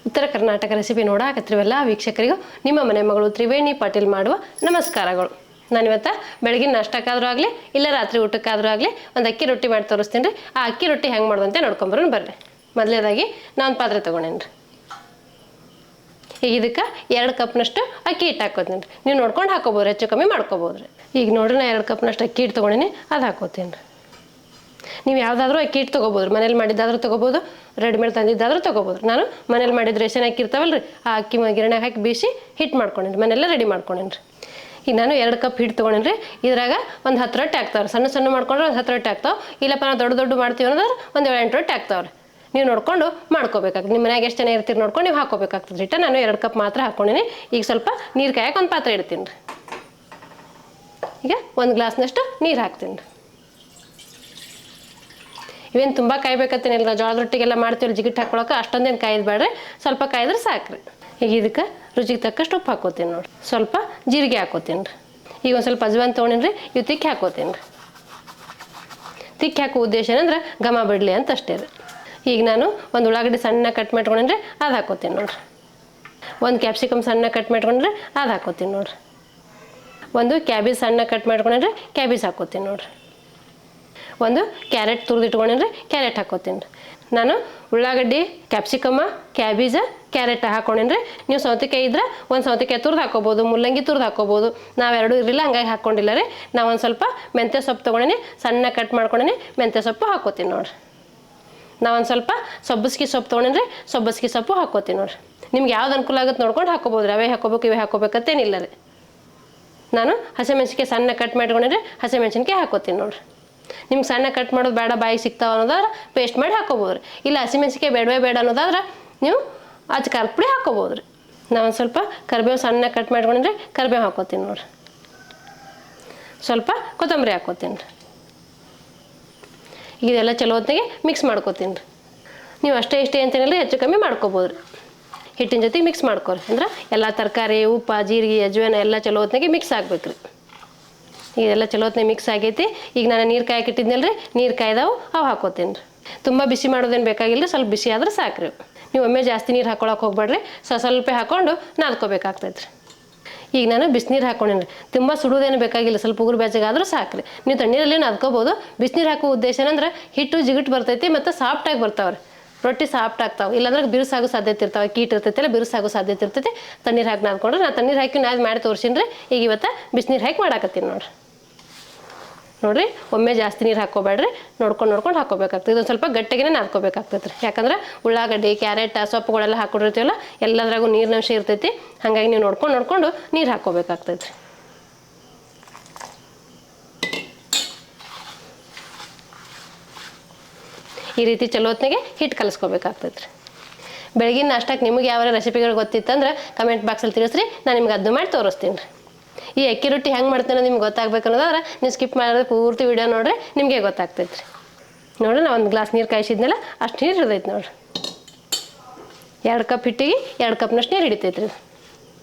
ಉತ್ತರ ಕರ್ನಾಟಕ ರೆಸಿಪಿ ನೋಡಾಕತ್ತಿರವೆಲ್ಲ ವೀಕ್ಷಕರಿಗೂ ನಿಮ್ಮ ಮನೆ ಮಗಳು ತ್ರಿವೇಣಿ ಪಾಟೀಲ್ ಮಾಡುವ ನಮಸ್ಕಾರಗಳು. ನಾನಿವತ್ತು ಬೆಳಗಿನ ನಾಷ್ಟಕ್ಕಾದ್ರೂ ಆಗಲಿ ಇಲ್ಲ ರಾತ್ರಿ ಊಟಕ್ಕಾದ್ರೂ ಆಗಲಿ ಒಂದು ಅಕ್ಕಿ ರೊಟ್ಟಿ ಮಾಡಿ ತೋರಿಸ್ತೀನಿ ರೀ. ಆ ಅಕ್ಕಿ ರೊಟ್ಟಿ ಹೆಂಗೆ ಮಾಡೋದಂತೆ ನೋಡ್ಕೊಂಬರೋಣ ಬರ್ರಿ. ಮೊದಲೇದಾಗಿ ನಾನು ಪಾತ್ರೆ ತೊಗೊಂಡೇನಿ ರೀ. ಈಗ ಇದಕ್ಕೆ 2 ಕಪ್ನಷ್ಟು ಅಕ್ಕಿ ಹಿಟ್ಟು ಹಾಕೋತೀನಿ ರೀ. ನೀವು ನೋಡ್ಕೊಂಡು ಹಾಕೋಬೋದು, ಹೆಚ್ಚು ಕಮ್ಮಿ ಮಾಡ್ಕೋಬೋದು ರೀ. ಈಗ ನೋಡ್ರಿ ನಾನು 2 ಕಪ್ನಷ್ಟು ಅಕ್ಕಿ ಹಿಟ್ಟು ತೊಗೊಂಡೇನಿ, ಅದು ಹಾಕೋತೀನಿ ರೀ. ನೀವು ಯಾವುದಾದ್ರೂ ಅಕ್ಕಿ ಹಿಟ್ಟು ತೊಗೋಬೋದು, ಮನೇಲಿ ಮಾಡಿದ್ದಾದ್ರೂ ತೊಗೋಬೋದು, ರೆಡಿಮೇಡ್ ತಂದಿದ್ದಾದ್ರೂ ತೊಗೋಬೋದು. ನಾನು ಮನೇಲಿ ಮಾಡಿದ ರೇಷನ್ ಅಕ್ಕಿ ಇರ್ತಾವಲ್ಲ ರೀ, ಆ ಅಕ್ಕಿ ಗಿರಣಾಗ ಹಾಕಿ ಬೀಸಿ ಹಿಟ್ಟು ಮಾಡ್ಕೊಂಡೇನಿ, ಮನೆಯೆಲ್ಲ ರೆಡಿ ಮಾಡ್ಕೊಂಡೇನಿ ರೀ. ಈಗ ನಾನು 2 ಕಪ್ ಹಿಟ್ಟು ತೊಗೊಂಡೇನಿ ರೀ. ಇದ್ರಾಗ ಒಂದು 10 ರೊಟ್ಟಿ ಆಗ್ತಾವೆ. ಸಣ್ಣ ಮಾಡ್ಕೊಂಡ್ರೆ ಒಂದು 10 ರೊಟ್ಟಿ ಆಗ್ತಾವೆ. ಇಲ್ಲಪ್ಪ ನಾವು ದೊಡ್ಡ ಮಾಡ್ತೀವಿ ಅನ್ನೋದ್ರೆ ಒಂದು 7-8 ರೊಟ್ಟಿ ಆಗ್ತಾವೆ ರೀ. ನೀವು ನೋಡ್ಕೊಂಡು ಮಾಡ್ಕೋಬೇಕಾಗ್ತದೆ. ನಿಮ್ಮ ಮನ್ಯಾಗ ಎಷ್ಟು ಜನ ಇರ್ತೀರಿ ನೋಡ್ಕೊಂಡು ನೀವು ಹಾಕೋಬೇಕಾಗ್ತದೆ ಹಿಟ್ಟು. ನಾನು 2 ಕಪ್ ಮಾತ್ರ ಹಾಕ್ಕೊಂಡೀನಿ. ಈಗ ಸ್ವಲ್ಪ ನೀರು ಕಾಯಕ್ಕೆ ಒಂದು ಪಾತ್ರೆ ಇಡ್ತೀನಿ ರೀ. ಈಗ 1 ಗ್ಲಾಸ್ನಷ್ಟು ನೀರು ಹಾಕ್ತೀನಿ ರೀ. ಇವೇನು ತುಂಬ ಕಾಯ್ಬೇಕತ್ತೇನಿಲ್ಲ, ಜೋಳದ ರೊಟ್ಟಿಗೆಲ್ಲ ಮಾಡ್ತೀವಿ ಜಿಗಿಟ್ಟು ಹಾಕ್ಕೊಳಕ್ಕೆ ಅಷ್ಟೊಂದೇನು ಕಾಯ್ದು ಬೇಡ್ರಿ, ಸ್ವಲ್ಪ ಕಾಯ್ದ್ರೆ ಸಾಕ್ರಿ. ಈಗ ಇದಕ್ಕೆ ರುಚಿಗೆ ತಕ್ಕಷ್ಟು ಉಪ್ಪು ಹಾಕೋತೀನಿ ನೋಡಿ, ಸ್ವಲ್ಪ ಜೀರಿಗೆ ಹಾಕೋತೀನಿ ರೀ. ಈಗ ಒಂದು ಸ್ವಲ್ಪ ಅಜ್ವಾನ್ ತೊಗೊಂಡಿನಿ ರೀ, ಇವು ತಿಕ್ಕಿ ಹಾಕೋತೀನಿ ರೀ. ತಿಕ್ಕಿ ಹಾಕೋ ಉದ್ದೇಶ ಏನಂದ್ರೆ ಘಮ ಬಿಡಲಿ ಅಂತ ಅಷ್ಟೇ ರೀ. ಈಗ ನಾನು ಒಂದು ಉಳ್ಳಾಗಡ್ಡಿ ಸಣ್ಣ ಕಟ್ ಮಾಡ್ಕೊಂಡ್ರೆ ಅದು ಹಾಕೋತೀನಿ ನೋಡಿರಿ. ಒಂದು ಕ್ಯಾಪ್ಸಿಕಮ್ ಸಣ್ಣ ಕಟ್ ಮಾಡ್ಕೊಂಡ್ರೆ ಅದು ಹಾಕೋತೀನಿ ನೋಡಿರಿ. ಒಂದು ಕ್ಯಾಬೇಜ್ ಸಣ್ಣ ಕಟ್ ಮಾಡ್ಕೊಂಡ್ರೆ ಕ್ಯಾಬೇಜ್ ಹಾಕೋತೀನಿ ನೋಡಿರಿ. ಒಂದು ಕ್ಯಾರೆಟ್ ತುರಿದಿಟ್ಕೊಂಡ್ರೆ ಕ್ಯಾರೆಟ್ ಹಾಕೋತೀನಿ ರೀ. ನಾನು ಉಳ್ಳಾಗಡ್ಡಿ, ಕ್ಯಾಪ್ಸಿಕಮ್ಮ, ಕ್ಯಾಬೇಜ, ಕ್ಯಾರೆಟ್ ಹಾಕ್ಕೊಂಡ್ರೆ ನೀವು ಸೌತೆಕಾಯಿ ಇದ್ರೆ ಒಂದು ಸೌತೆಕಾಯಿ ತುರ್ದು ಹಾಕೋಬೋದು, ಮುಲ್ಲಂಗಿ ತುರ್ದು ಹಾಕೋಬೋದು. ನಾವೆರಡೂ ಇರಲಿಲ್ಲ ಹಂಗಾಗಿ ಹಾಕ್ಕೊಂಡಿಲ್ಲ ರೀ. ನಾವು ಒಂದು ಸ್ವಲ್ಪ ಮೆಂತ್ಯ ಸೊಪ್ಪು ತೊಗೊಂಡಿನಿ, ಸಣ್ಣ ಕಟ್ ಮಾಡ್ಕೊಂಡೀನಿ, ಮೆಂತ್ಯ ಸೊಪ್ಪು ಹಾಕೋತೀನಿ ನೋಡಿರಿ. ನಾವೊಂದು ಸ್ವಲ್ಪ ಸಬ್ಬಸ್ಗೆ ಸೊಪ್ಪು ತೊಗೊಂಡ್ರೆ ಸಬ್ಬಸ್ಗೆ ಸೊಪ್ಪು ಹಾಕೋತೀನಿ ನೋಡಿರಿ. ನಿಮ್ಗೆ ಯಾವ್ದು ಅನುಕೂಲ ಆಗುತ್ತೆ ನೋಡ್ಕೊಂಡು ಹಾಕೋಬೋದು ರೀ. ಅವೇ ಹಾಕೋಬೇಕು ಇವೇ ಹಾಕೋಬೇಕತ್ತೇನಿಲ್ಲ ರೀ. ನಾನು ಹಸಿಮೆಣ್ಸಿನ್ಕಾಯಿ ಸಣ್ಣ ಕಟ್ ಮಾಡ್ಕೊಂಡ್ರೆ ಹಸಿಮೆಣ್ಸಿನ್ಕಾಯಿ ಹಾಕೋತೀನಿ ನೋಡಿರಿ. ನಿಮ್ಗೆ ಸಣ್ಣ ಕಟ್ ಮಾಡೋದು ಬೇಡ, ಬಾಯಿಗೆ ಸಿಗ್ತಾವೆ ಅನ್ನೋದಾದ್ರೆ ಪೇಸ್ಟ್ ಮಾಡಿ ಹಾಕೋಬೋದು ರೀ. ಇಲ್ಲ ಹಸಿಮೆಣ್ಸಿನ್ಕಾಯಿ ಬೇಡ ಅನ್ನೋದಾದ್ರೆ ನೀವು ಖಾರದ ಪುಡಿ ಹಾಕೋಬೋದು ರೀ. ನಾವೊಂದು ಸ್ವಲ್ಪ ಕರಿಬೇವು ಸಣ್ಣ ಕಟ್ ಮಾಡ್ಕೊಂಡ್ರೆ ಕರಿಬೇವು ಹಾಕೋತೀನಿ ನೋಡಿರಿ. ಸ್ವಲ್ಪ ಕೊತ್ತಂಬರಿ ಹಾಕೋತೀನಿ ರೀ. ಇದೆಲ್ಲ ಚಲೋ ಹೊತ್ತಿಗೆ ಮಿಕ್ಸ್ ಮಾಡ್ಕೋತೀನಿ ರೀ. ನೀವು ಅಷ್ಟೇ ಇಷ್ಟೇ ಅಂತೇನಿಲ್ಲ, ಹೆಚ್ಚು ಕಮ್ಮಿ ಮಾಡ್ಕೋಬೋದು ರೀ. ಹಿಟ್ಟಿನ ಜೊತೆಗೆ ಮಿಕ್ಸ್ ಮಾಡ್ಕೊರಿ. ಅಂದ್ರೆ ಎಲ್ಲ ತರಕಾರಿ, ಉಪ್ಪು, ಜೀರಿಗೆ, ಅಜ್ವಾನ ಎಲ್ಲ ಚಲೋ ಹೊತ್ತಿಗೆ ಮಿಕ್ಸ್ ಆಗ್ಬೇಕು ರೀ. ಇದೆಲ್ಲ ಚಲೋ ಹೊತ್ತಿಗೆ ಮಿಕ್ಸ್ ಆಗೈತಿ. ಈಗ ನಾನು ನೀರು ಕಾಯಕ್ಕೆ ಇಟ್ಟಿದ್ನಲ್ಲ ರೀ, ನೀರು ಕಾಯ್ದಾವು ಅವು ಹಾಕೋತೀನಿ ರೀ. ತುಂಬ ಬಿಸಿ ಮಾಡೋದೇನು ಬೇಕಾಗಿಲ್ಲ, ಸ್ವಲ್ಪ ಬಿಸಿ ಆದ್ರೆ ಸಾಕ್ರಿ. ನೀವು ಒಮ್ಮೆ ಜಾಸ್ತಿ ನೀರು ಹಾಕೊಳಕ್ಕೆ ಹೋಗ್ಬೇಡ್ರಿ, ಸ್ವಲ್ಪ ಹಾಕ್ಕೊಂಡು ನಾದ್ಕೋಬೇಕಾಗ್ತೈತೆ ರೀ. ಈಗ ನಾನು ಬಿಸಿನೀರು ಹಾಕ್ಕೊಂಡೇನಿ ರೀ. ತುಂಬ ಸುಡೋದೇನು ಬೇಕಾಗಿಲ್ಲ, ಸ್ವಲ್ಪ ಉಗುರು ಬೆಚ್ಚಗಾದ್ರೂ ಸಾಕ್ರಿ. ನೀವು ತಣ್ಣೀರಲ್ಲಿ ನಾದ್ಕೋಬೋದು. ಬಿಸಿನೀರು ಹಾಕೋ ಉದ್ದೇಶ ಏನಂದ್ರೆ ಹಿಟ್ಟು ಜಿಗಿಟ್ಟು ಬರ್ತೈತಿ ಮತ್ತು ಸಾಫ್ಟಾಗಿ ಬರ್ತಾವೆ ರೀ. ರೊಟ್ಟಿ ಸಾಫ್ಟ್ ಆಗ್ತಾವೆ. ಇಲ್ಲಾಂದ್ರೆ ಬಿರುಸಾಗೋ ಸಾಧ್ಯತೆ ಇರ್ತಾವೆ. ಕೀಟ್ ಇರ್ತೈತಿಲ್ಲ, ಬಿರುಸಾಗೋ ಸಾಧ್ಯತೆ ಇರ್ತೈತಿ. ತಣ್ಣೀರು ಹಾಕಿ ನಾದ್ಕೊಂಡ್ರೆ ನಾನು ತಣ್ಣೀರು ಹಾಕಿ ಮಾಡಿ ತೋರಿಸಿನಿ ರೀ. ಈಗ ಇವತ್ತು ಬಿಸಿನೀರು ಹಾಕಿ ಮಾಡಾಕತ್ತೀನಿ ನೋಡಿರಿ. ಒಮ್ಮೆ ಜಾಸ್ತಿ ನೀರು ಹಾಕ್ಕೋಬೇಡ್ರಿ, ನೋಡ್ಕೊಂಡು ಹಾಕೋಬೇಕಾಗ್ತದೆ. ಇದೊಂದು ಸ್ವಲ್ಪ ಗಟ್ಟಿಗೆ ನಾದ್ಕೋಬೇಕಾಗ್ತೈತೆ ರೀ. ಯಾಕಂದ್ರೆ ಉಳ್ಳಾಗಡ್ಡಿ, ಕ್ಯಾರೆಟ್, ಸೊಪ್ಪುಗಳೆಲ್ಲ ಹಾಕೊಂಡಿರ್ತೀವಲ್ಲ, ಎಲ್ಲದ್ರಾಗೂ ನೀರಿನಂಶ ಇರ್ತೈತಿ. ಹಾಗಾಗಿ ನೀವು ನೋಡ್ಕೊಂಡು ನೀರು ಹಾಕ್ಕೋಬೇಕಾಗ್ತೈತೆ ರೀ. ಈ ರೀತಿ ಚಲೋ ಹೊತ್ತಿಗೆ ಹಿಟ್ಟು ಕಲಿಸ್ಕೋಬೇಕಾಗ್ತೈತೆ ರೀ. ಬೆಳಗಿನ ನಾಷ್ಟಕ್ಕೆ ನಿಮಗೆ ಯಾವ ರೆಸಿಪಿಗಳು ಗೊತ್ತಿತ್ತಂದ್ರೆ ಕಮೆಂಟ್ ಬಾಕ್ಸಲ್ಲಿ ತಿಳಿಸ್ರಿ, ನಾನು ನಿಮ್ಗೆ ಅದನ್ನು ಮಾಡಿ ತೋರಿಸ್ತೀನಿ ರೀ. ಈ ಅಕ್ಕಿ ರೊಟ್ಟಿ ಹೆಂಗೆ ಮಾಡ್ತೀನಿ ನಿಮ್ಗೆ ಗೊತ್ತಾಗಬೇಕು ಅನ್ನೋದಾದ್ರೆ ನೀವು ಸ್ಕಿಪ್ ಮಾಡಿದ್ರೆ ಪೂರ್ತಿ ವಿಡಿಯೋ ನೋಡ್ರಿ, ನಿಮಗೆ ಗೊತ್ತಾಗ್ತೈತೆ ರೀ. ನೋಡಿರಿ, ನಾನು 1 ಗ್ಲಾಸ್ ನೀರು ಕಾಯಿಸಿದ್ನಲ್ಲ, ಅಷ್ಟು ನೀರು ಹಿಡಿದೈತೆ ನೋಡಿರಿ. 2 ಕಪ್ ಹಿಟ್ಟಿಗೆ 2 ಕಪ್ನಷ್ಟು ನೀರು ಹಿಡಿತೈತೆ ರೀ.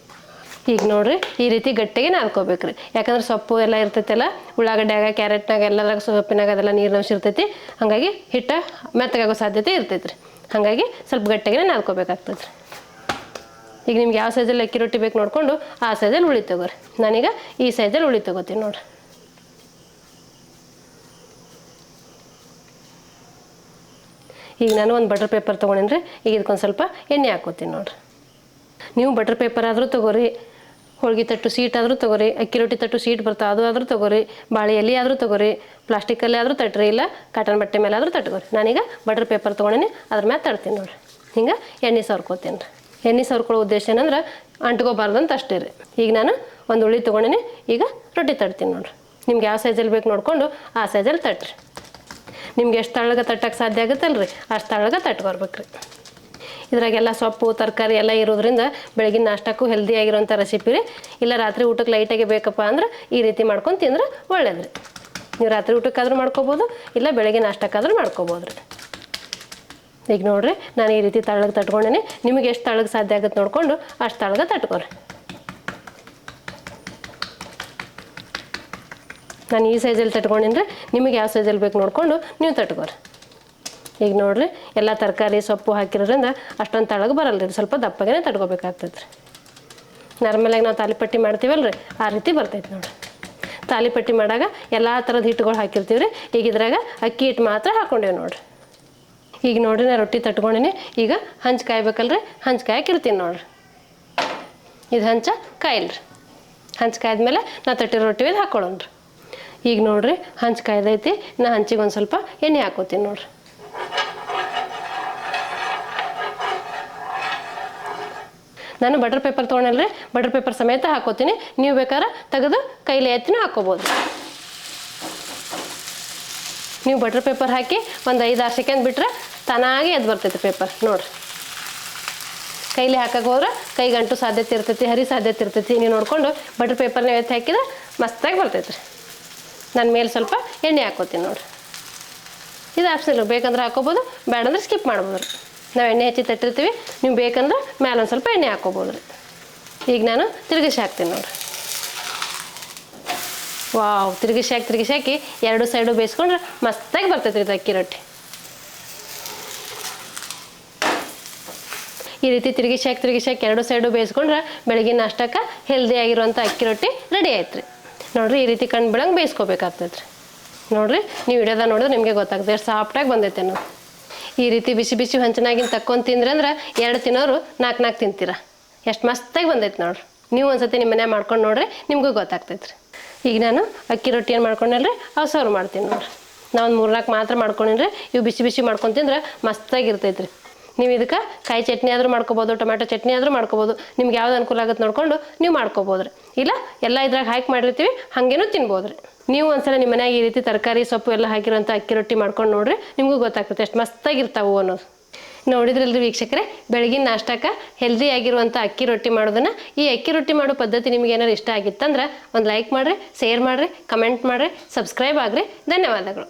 ಈಗ ನೋಡಿರಿ, ಈ ರೀತಿ ಗಟ್ಟಿಗೆ ನಾದ್ಕೋಬೇಕು ರೀ. ಯಾಕಂದ್ರೆ ಸೊಪ್ಪು ಎಲ್ಲ ಇರ್ತೈತಲ್ಲ, ಉಳ್ಳಾಗಡ್ಡ್ಯಾಗ, ಕ್ಯಾರೆಟ್ನಾಗ, ಎಲ್ಲದ್ರಾಗ ಸೊಪ್ಪಿನಾಗ ಅದೆಲ್ಲ ನೀರಿನಂಶ ಇರ್ತೈತಿ. ಹಾಗಾಗಿ ಹಿಟ್ಟು ಮೆತ್ತಗಾಗೋ ಸಾಧ್ಯತೆ ಇರ್ತೈತೆ ರೀ. ಹಾಗಾಗಿ ಸ್ವಲ್ಪ ಗಟ್ಟಿಗೆ ನಾದ್ಕೋಬೇಕಾಗ್ತೈತೆ ರೀ. ಈಗ ನಿಮ್ಗೆ ಯಾವ ಸೈಜಲ್ಲಿ ಅಕ್ಕಿ ರೊಟ್ಟಿ ಬೇಕು ನೋಡಿಕೊಂಡು ಆ ಸೈಜಲ್ಲಿ ಉಳಿ ತಗೋರಿ. ನಾನೀಗ ಈ ಸೈಜಲ್ಲಿ ಉಳಿ ತಗೋತೀನಿ ನೋಡಿರಿ. ಈಗ ನಾನು ಒಂದು ಬಟರ್ ಪೇಪರ್ ತೊಗೊಂಡಿನಿ ರೀ. ಈಗ ಇದಕ್ಕೊಂದು ಸ್ವಲ್ಪ ಎಣ್ಣೆ ಹಾಕೋತೀನಿ ನೋಡಿರಿ. ನೀವು ಬಟರ್ ಪೇಪರ್ ಆದರೂ ತೊಗೋರಿ, ಹೋಳಿಗೆ ತಟ್ಟು ಸೀಟ್ ಆದರೂ ತೊಗೋರಿ, ಅಕ್ಕಿ ರೊಟ್ಟಿ ತಟ್ಟು ಸೀಟ್ ಬರ್ತಾವೆ ಅದು ಆದರೂ ತೊಗೋರಿ, ಬಾಳೆ ಎಲೆ ಆದರೂ ತೊಗೋರಿ, ಪ್ಲಾಸ್ಟಿಕಲ್ಲಿ ಆದರೂ ತಟ್ರಿ, ಇಲ್ಲ ಕಾಟನ್ ಬಟ್ಟೆ ಮೇಲೆ ಆದರೂ ತಟ್ಕೋರಿ. ನಾನೀಗ ಬಟರ್ ಪೇಪರ್ ತೊಗೊಂಡಿನಿ, ಅದ್ರ ಮೇಲೆ ತಡ್ತೀನಿ ನೋಡಿರಿ. ಹಿಂಗೆ ಎಣ್ಣೆ ಸವರ್ಕೋತೀನಿ ರೀ. ಎಣ್ಣೆ ಸವರ್ಕೊಳ್ಳೋ ಉದ್ದೇಶ ಏನಂದ್ರೆ ಅಂಟ್ಕೋಬಾರ್ದಂತ ಅಷ್ಟೇ ರೀ. ಈಗ ನಾನು ಒಂದು ಉಳ್ಳಿ ತೊಗೊಂಡಿನಿ, ಈಗ ರೊಟ್ಟಿ ತಟ್ತೀನಿ ನೋಡಿರಿ. ನಿಮ್ಗೆ ಯಾವ ಸೈಜಲ್ಲಿ ಬೇಕು ನೋಡಿಕೊಂಡು ಆ ಸೈಜಲ್ಲಿ ತಟ್ರಿ. ನಿಮ್ಗೆ ಎಷ್ಟು ತಳ್ಳಗೆ ತಟ್ಟಕ್ಕೆ ಸಾಧ್ಯ ಆಗುತ್ತಲ್ಲ ರೀ, ಅಷ್ಟು ತಳ್ಳಗೆ ತಟ್ಕೊರ್ಬೇಕು ರೀ. ಇದ್ರಾಗೆಲ್ಲ ಸೊಪ್ಪು, ತರಕಾರಿ ಎಲ್ಲ ಇರೋದ್ರಿಂದ ಬೆಳಗಿನ ನಾಷ್ಟಕ್ಕೂ ಹೆಲ್ದಿ ಆಗಿರೋಂಥ ರೆಸಿಪಿ ರೀ. ಇಲ್ಲ ರಾತ್ರಿ ಊಟಕ್ಕೆ ಲೈಟಾಗಿ ಬೇಕಪ್ಪ ಅಂದ್ರೆ ಈ ರೀತಿ ಮಾಡ್ಕೊಂಡು ತಿಂದ್ರೆ ಒಳ್ಳೇದು ರೀ. ನೀವು ರಾತ್ರಿ ಊಟಕ್ಕಾದ್ರೂ ಮಾಡ್ಕೋಬೋದು, ಇಲ್ಲ ಬೆಳಗ್ಗೆ ನಾಷ್ಟಕ್ಕಾದ್ರೂ ಮಾಡ್ಕೋಬೋದು ರೀ. ಈಗ ನೋಡಿರಿ, ನಾನು ಈ ರೀತಿ ತಳ್ಳಗೆ ತಟ್ಕೊಂಡೇನಿ. ನಿಮಗೆ ಎಷ್ಟು ತಳ್ಳಗೆ ಸಾಧ್ಯ ಆಗುತ್ತೆ ನೋಡಿಕೊಂಡು ಅಷ್ಟು ತಳ್ಳಗೆ ತಟ್ಕೊರಿ. ನಾನು ಈ ಸೈಜಲ್ಲಿ ತಟ್ಕೊಂಡಿನಿ ರೀ. ನಿಮಗೆ ಯಾವ ಸೈಜಲ್ಲಿ ಬೇಕು ನೋಡಿಕೊಂಡು ನೀವು ತಟ್ಕೊರಿ. ಈಗ ನೋಡಿರಿ ಎಲ್ಲ ತರಕಾರಿ ಸೊಪ್ಪು ಹಾಕಿರೋದ್ರಿಂದ ಅಷ್ಟೊಂದು ತಳಗೆ ಬರಲ್ಲ ರೀ, ಸ್ವಲ್ಪ ದಪ್ಪಗೆ ತಡ್ಕೋಬೇಕಾಗ್ತೈತೆ ರೀ. ನಾರ್ಮಲಾಗಿ ನಾವು ತಾಲಿಪಟ್ಟಿ ಮಾಡ್ತೀವಲ್ಲ ರೀ ಆ ರೀತಿ ಬರ್ತೈತೆ ನೋಡಿರಿ. ತಾಲಿಪಟ್ಟಿ ಮಾಡಾಗ ಎಲ್ಲ ಥರದ ಹಿಟ್ಟುಗಳು ಹಾಕಿರ್ತೀವಿ ರೀ. ಈಗ ಇದ್ರಾಗ ಅಕ್ಕಿ ಹಿಟ್ಟು ಮಾತ್ರ ಹಾಕ್ಕೊಂಡೇವೆ ನೋಡಿರಿ. ಈಗ ನೋಡಿರಿ ನಾ ರೊಟ್ಟಿ ತಟ್ಕೊಂಡಿನಿ. ಈಗ ಹಂಚು ಕಾಯ್ಬೇಕಲ್ರಿ, ಹಂಚು ಕಾಯಕ್ಕಿರ್ತೀನಿ ನೋಡಿರಿ. ಇದು ಹಂಚ ಕಾಯಿಲ್ರಿ. ಹಂಚು ಕಾಯ್ದ್ಮೇಲೆ ನಾ ತಟ್ಟಿರೋ ರೊಟ್ಟಿ ಒಯ್ದು ಹಾಕ್ಕೊಳ್ಳೋಣ್ರಿ. ಈಗ ನೋಡಿರಿ ಹಂಚು ಕಾಯ್ದೈತಿ. ನಾ ಹಂಚಿಗೆ ಒಂದು ಸ್ವಲ್ಪ ಎಣ್ಣೆ ಹಾಕೋತೀನಿ ನೋಡಿರಿ. ನಾನು ಬಟರ್ ಪೇಪರ್ ತೊಗೊಂಡಲ್ರಿ, ಬಟರ್ ಪೇಪರ್ ಸಮೇತ ಹಾಕೋತೀನಿ. ನೀವು ಬೇಕಾದ್ರೆ ತೆಗೆದು ಕೈಲಿ ಎತ್ತಿನೂ ಹಾಕೋಬೋದು. ನೀವು ಬಟರ್ ಪೇಪರ್ ಹಾಕಿ ಒಂದು 5-6 ಸೆಕೆಂಡ್ ಬಿಟ್ಟರೆ ತಾನಾಗಿ ಎದ್ದು ಬರ್ತೈತೆ ಪೇಪರ್ ನೋಡಿರಿ. ಕೈಲಿ ಹಾಕಕ್ಕೆ ಹೋದ್ರೆ ಕೈ ಗಂಟು ಸಾಧ್ಯತೆ ಇರ್ತೈತಿ, ಹರಿ ಸಾಧ್ಯತೆ ಇರ್ತೈತಿ. ನೀವು ನೋಡಿಕೊಂಡು ಬಟರ್ ಪೇಪರ್ನ ಎತ್ತಿ ಹಾಕಿದ್ರೆ ಮಸ್ತಾಗಿ ಬರ್ತೈತೆ ರೀ. ನಾನು ಮೇಲೆ ಸ್ವಲ್ಪ ಎಣ್ಣೆ ಹಾಕೋತೀನಿ ನೋಡಿರಿ. ಇದು ಆಪ್ಷನಲ್, ಬೇಕಂದ್ರೆ ಹಾಕೋಬೋದು, ಬೇಡಂದ್ರೆ ಸ್ಕಿಪ್ ಮಾಡ್ಬೋದು ರೀ. ನಾವು ಎಣ್ಣೆ ಹಚ್ಚಿ ತಟ್ಟಿರ್ತೀವಿ, ನೀವು ಬೇಕಂದ್ರೆ ಮೇಲೆ ಒಂದು ಸ್ವಲ್ಪ ಎಣ್ಣೆ ಹಾಕೋಬೋದು ರೀ. ಈಗ ನಾನು ತಿರುಗಿಸಿ ಹಾಕ್ತೀನಿ ನೋಡಿರಿ. ವಾವ್, ತಿರುಗಿಸಿ ಹಾಕಿ 2 ಸೈಡು ಬೇಯಿಸ್ಕೊಂಡ್ರೆ ಮಸ್ತಾಗಿ ಬರ್ತೈತೆ ರೀ ಅಕ್ಕಿ ರೊಟ್ಟಿ. ಈ ರೀತಿ ತಿರುಗಿಸಿ ಹಾಕಿ 2 ಸೈಡು ಬೇಯಿಸ್ಕೊಂಡ್ರೆ ಬೆಳಗಿನ ನಾಷ್ಟಕ್ಕೆ ಹೆಲ್ದಿ ಆಗಿರುವಂಥ ಅಕ್ಕಿ ರೊಟ್ಟಿ ರೆಡಿ ಆಯ್ತು ರೀ. ನೋಡಿರಿ ಈ ರೀತಿ ಕಣ್ಣು ಬೆಳಂಗೆ ಬೇಯಿಸ್ಕೋಬೇಕಾಗ್ತೈತೆ ರೀ. ನೋಡಿರಿ ನೀವು ವಿಡಿಯೋದಾಗ ನೋಡಿದ್ರೆ ನಿಮಗೆ ಗೊತ್ತಾಗ್ತದೆ ಎಷ್ಟು ಸಾಫ್ಟಾಗಿ ಬಂದೈತೆ ನಾವು. ಈ ರೀತಿ ಬಿಸಿ ಬಿಸಿ ಹಂಚಿನಾಗಿನ ತಕ್ಕೊಂಡು ತಿಂದ್ರೆ ಅಂದ್ರೆ 2 ತಿನ್ನೋರು 4 ತಿಂತೀರ. ಎಷ್ಟು ಮಸ್ತಾಗಿ ಬಂದೈತೆ ನೋಡಿರಿ. ನೀವು ಒಂದ್ಸತಿ ನಿಮ್ಮ ಮನೆ ಮಾಡ್ಕೊಂಡು ನೋಡ್ರಿ, ನಿಮಗೂ ಗೊತ್ತಾಗ್ತೈತೆ ರೀ. ಈಗ ನಾನು ಅಕ್ಕಿ ರೊಟ್ಟಿ ಏನು ಮಾಡ್ಕೊಂಡಲ್ರಿ ಅವು ಸರ್ವ್ ಮಾಡ್ತೀನಿ ನೋಡಿರಿ. ನಾನು ಒಂದು 3-4 ಮಾತ್ರ ಮಾಡ್ಕೊಂಡಿನ್ರಿ. ಇವು ಬಿಸಿ ಬಿಸಿ ಮಾಡ್ಕೊಂಡು ತಿಂದ್ರೆ ಮಸ್ತಾಗಿರ್ತೈತೆ ರೀ. ನೀವು ಇದಕ್ಕೆ ಕಾಯಿ ಚಟ್ನಿ ಆದರೂ ಮಾಡ್ಕೋಬೋದು, ಟೊಮ್ಯಾಟೊ ಚಟ್ನಿ ಆದರೂ ಮಾಡ್ಕೋಬೋದು. ನಿಮ್ಗೆ ಯಾವ್ದು ಅನುಕೂಲ ಆಗುತ್ತೆ ನೋಡಿಕೊಂಡು ನೀವು ಮಾಡ್ಕೋಬೋದು ರೀ. ಇಲ್ಲ ಎಲ್ಲ ಇದ್ರಾಗ ಹಾಕಿ ಮಾಡಿರ್ತೀವಿ, ಹಾಗೇನೂ ತಿನ್ಬೋದು ರೀ. ನೀವು ಒಂದ್ಸಲ ನಿಮ್ಮ ಮನ್ಯಾಗ ಈ ರೀತಿ ತರಕಾರಿ ಸೊಪ್ಪು ಎಲ್ಲ ಹಾಕಿರೋಂಥ ಅಕ್ಕಿ ರೊಟ್ಟಿ ಮಾಡ್ಕೊಂಡು ನೋಡ್ರಿ, ನಿಮಗೂ ಗೊತ್ತಾಗ್ತೈತೆ ಎಷ್ಟು ಮಸ್ತಾಗಿರ್ತಾವು ಅನ್ನೋದು. ನೋಡಿದ್ರಲ್ರಿ ವೀಕ್ಷಕರೇ, ಬೆಳಗಿನ ನಾಷ್ಟಕ್ಕೆ ಹೆಲ್ದಿ ಆಗಿರುವಂಥ ಅಕ್ಕಿ ರೊಟ್ಟಿ ಮಾಡೋದನ್ನು. ಈ ಅಕ್ಕಿ ರೊಟ್ಟಿ ಮಾಡೋ ಪದ್ಧತಿ ನಿಮ್ಗೆ ಏನಾರು ಇಷ್ಟ ಆಗಿತ್ತಂದ್ರೆ ಒಂದು ಲೈಕ್ ಮಾಡಿರಿ, ಶೇರ್ ಮಾಡಿರಿ, ಕಮೆಂಟ್ ಮಾಡಿರಿ, ಸಬ್ಸ್ಕ್ರೈಬ್ ಆಗಿರಿ. ಧನ್ಯವಾದಗಳು.